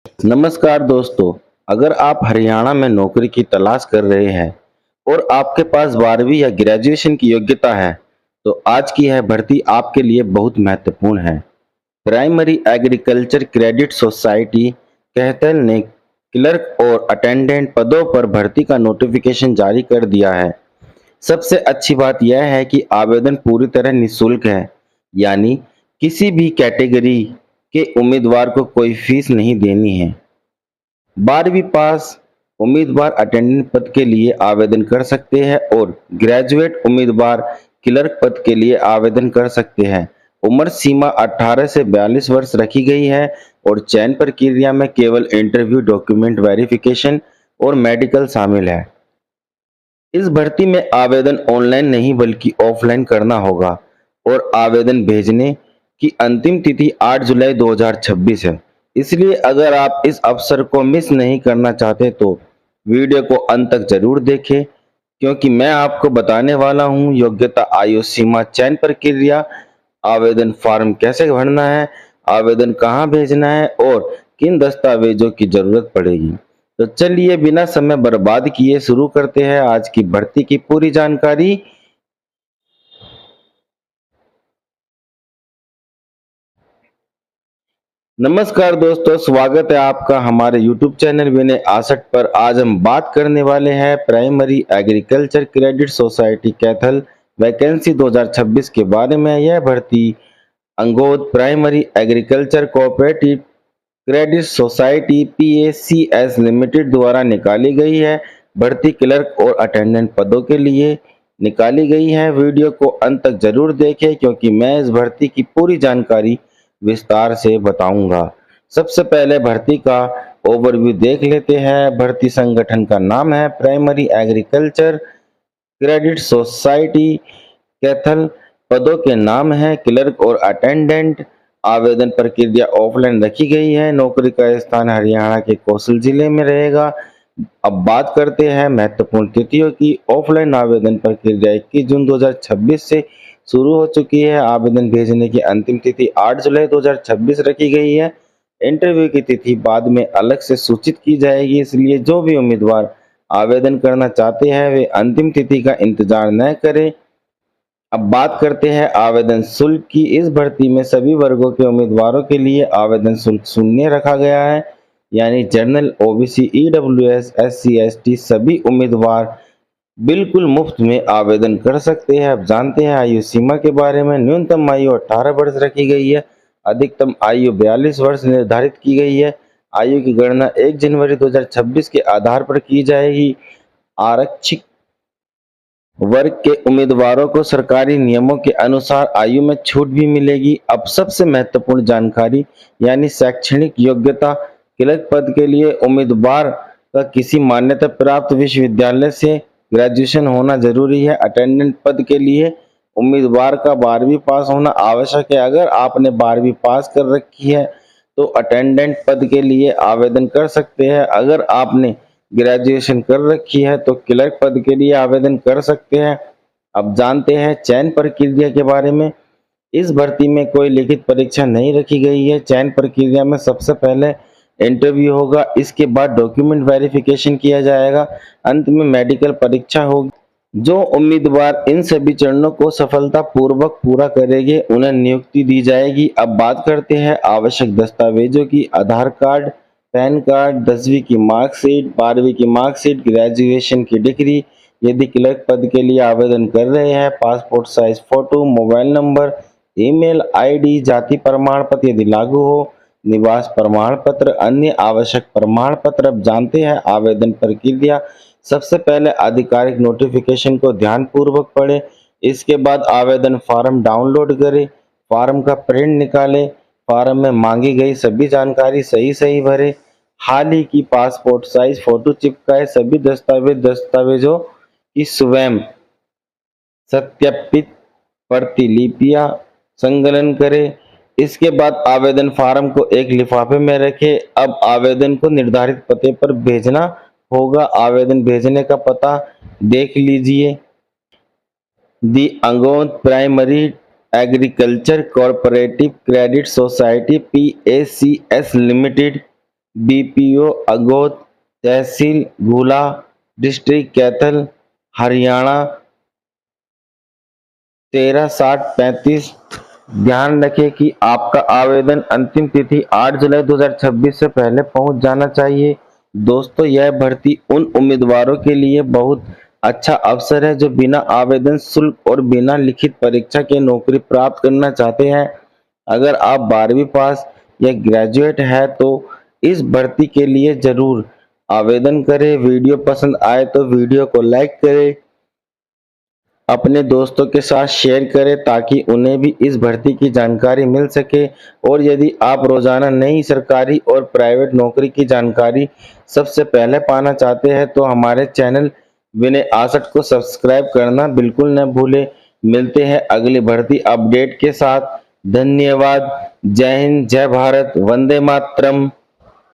नमस्कार दोस्तों, अगर आप हरियाणा में नौकरी की तलाश कर रहे हैं और आपके पास 12वीं या ग्रेजुएशन की योग्यता है, तो आज की यह भर्ती आपके लिए बहुत महत्वपूर्ण है। प्राइमरी एग्रीकल्चर क्रेडिट सोसाइटी कहतल ने क्लर्क और अटेंडेंट पदों पर भर्ती का नोटिफिकेशन जारी कर दिया है। सबसे अच्छी बात यह है कि आवेदन पूरी तरह निःशुल्क है, यानी किसी भी कैटेगरी के उम्मीदवार को कोई फीस नहीं देनी है। 12वीं पास उम्मीदवार अटेंडेंट पद के लिए आवेदन कर सकते हैं और ग्रेजुएट उम्मीदवार क्लर्क पद के लिए आवेदन कर सकते हैं। उम्र सीमा 18 से 42 वर्ष रखी गई है और चयन प्रक्रिया में केवल इंटरव्यू, डॉक्यूमेंट वेरिफिकेशन और मेडिकल शामिल है। इस भर्ती में आवेदन ऑनलाइन नहीं बल्कि ऑफलाइन करना होगा और आवेदन भेजने की अंतिम तिथि 8 जुलाई 2026 है। इसलिए अगर आप इस अवसर को मिस नहीं करना चाहते तो वीडियो को अंत तक जरूर देखें, क्योंकि मैं आपको बताने वाला हूं योग्यता, आयु सीमा, चयन प्रक्रिया, आवेदन फॉर्म कैसे भरना है, आवेदन कहां भेजना है और किन दस्तावेजों की जरूरत पड़ेगी। तो चलिए बिना समय बर्बाद किए शुरू करते हैं आज की भर्ती की पूरी जानकारी। नमस्कार दोस्तों, स्वागत है आपका हमारे YouTube चैनल विनय आसट पर। आज हम बात करने वाले हैं primary agriculture credit society Kaithal vacancy 2026 के बारे में। यह भर्ती Angod primary agriculture cooperative credit society PACS limited द्वारा निकाली गई है। भर्ती क्लर्क और अटेंडेंट पदों के लिए निकाली गई है। वीडियो को अंत तक जरूर देखें, क्योंकि मैं इस भर्ती की पूरी जानकारी विस्तार से बताऊंगा। सबसे पहले भर्ती का ओवरव्यू देख लेते हैं। भर्ती संगठन का नाम है primary agriculture credit society Kaithal. पदों के नाम है क्लर्क और अटेंडेंट। आवेदन प्रक्रिया ऑफलाइन रखी गई है। नौकरी का स्थान हरियाणा के कौशल जिले में रहेगा। अब बात करते हैं महत्वपूर्ण तिथियों की। ऑफलाइन आवेदन प्रक्रिया 21 जून 2026 से शुरू हो चुकी है। आवेदन भेजने की अंतिम तिथि 8 जुलाई 2026 रखी गई है। इंटरव्यू की तिथि बाद में अलग से सूचित की जाएगी, इसलिए जो भी उम्मीदवार आवेदन करना चाहते हैं वे अंतिम तिथि का इंतजार न करें। अब बात करते हैं आवेदन शुल्क की। इस भर्ती में सभी वर्गों के उम्मीदवारों के लिए आवेदन शुल्क शून्य रखा गया है, यानी general, OBC, EWS, SC, ST सभी उम्मीदवार बिल्कुल मुफ्त में आवेदन कर सकते हैं। अब जानते हैं आयु सीमा के बारे में। न्यूनतम आयु 18 वर्ष रखी गई है, अधिकतम आयु 42 वर्ष निर्धारित की गई है। आयु की गणना 1 जनवरी 2026 के आधार पर की जाएगी। आरक्षित वर्ग के उम्मीदवारों को सरकारी नियमों के अनुसार आयु में छूट भी मिलेगी। अब सबसे महत्वपूर्ण जानकारी, यानी शैक्षणिक योग्यता। क्लर्क पद के लिए उम्मीदवार का किसी मान्यता प्राप्त विश्वविद्यालय से ग्रेजुएशन होना जरूरी है। अटेंडेंट पद के लिए उम्मीदवार का 12वीं पास होना आवश्यक है। अगर आपने 12वीं पास कर रखी है तो अटेंडेंट पद के लिए आवेदन कर सकते हैं। अगर आपने ग्रेजुएशन कर रखी है तो क्लर्क पद के लिए आवेदन कर सकते हैं। अब जानते हैं चयन प्रक्रिया के बारे में। इस भर्ती में कोई लिखित परीक्षा नहीं रखी गई है। चयन प्रक्रिया में सबसे पहले इंटरव्यू होगा, इसके बाद डॉक्यूमेंट वेरिफिकेशन किया जाएगा, अंत में मेडिकल परीक्षा होगी। जो उम्मीदवार इन सभी चरणों को सफलतापूर्वक पूरा करेंगे उन्हें नियुक्ति दी जाएगी। अब बात करते हैं आवश्यक दस्तावेजों की। आधार कार्ड, पैन कार्ड, 10वीं की मार्कशीट, 12वीं की मार्कशीट, ग्रेजुएशन की डिग्री। यदि क्लर्क पद के लिए आवेदन कर रहे हैं, passport size photo, mobile number, email ID, जाति प्रमाण पत्र यदि लागू हो, निवास प्रमाण पत्र, अन्य आवश्यक प्रमाण पत्र। अब जानते हैं आवेदन प्रक्रिया। सबसे पहले आधिकारिक नोटिफिकेशन को ध्यानपूर्वक पढ़ें। इसके बाद आवेदन फॉर्म डाउनलोड करें, फॉर्म का प्रिंट निकालें, फॉर्म में मांगी गई सभी जानकारी सही सही भरें। हाल ही की पासपोर्ट साइज फोटो चिपकाए। सभी दस्तावेजों की स्वयं सत्यापित प्रतिलिपियां संकलन करें। इसके बाद आवेदन फॉर्म को एक लिफाफे में रखें। अब आवेदन को निर्धारित पते पर भेजना होगा। आवेदन भेजने का पता देख लीजिए। The Angod primary agriculture cooperative credit society PACS limited, BPO Agot, tehsil Bhula, district Kaithal, Haryana 136035। ध्यान रखें कि आपका आवेदन अंतिम तिथि 8 जुलाई 2026 से पहले पहुंच जाना चाहिए। दोस्तों, यह भर्ती उन उम्मीदवारों के लिए बहुत अच्छा अवसर है जो बिना आवेदन शुल्क और बिना लिखित परीक्षा के नौकरी प्राप्त करना चाहते हैं। अगर आप 12वीं पास या ग्रेजुएट है तो इस भर्ती के लिए जरूर आवेदन करें। वीडियो पसंद आए तो वीडियो को लाइक करें, अपने दोस्तों के साथ शेयर करें ताकि उन्हें भी इस भर्ती की जानकारी मिल सके। और यदि आप रोजाना नई सरकारी और प्राइवेट नौकरी की जानकारी सबसे पहले पाना चाहते हैं तो हमारे चैनल विनय आसट को सब्सक्राइब करना बिल्कुल न भूलें। मिलते हैं अगली भर्ती अपडेट के साथ। धन्यवाद। जय हिंद, जय भारत, वंदे मातरम।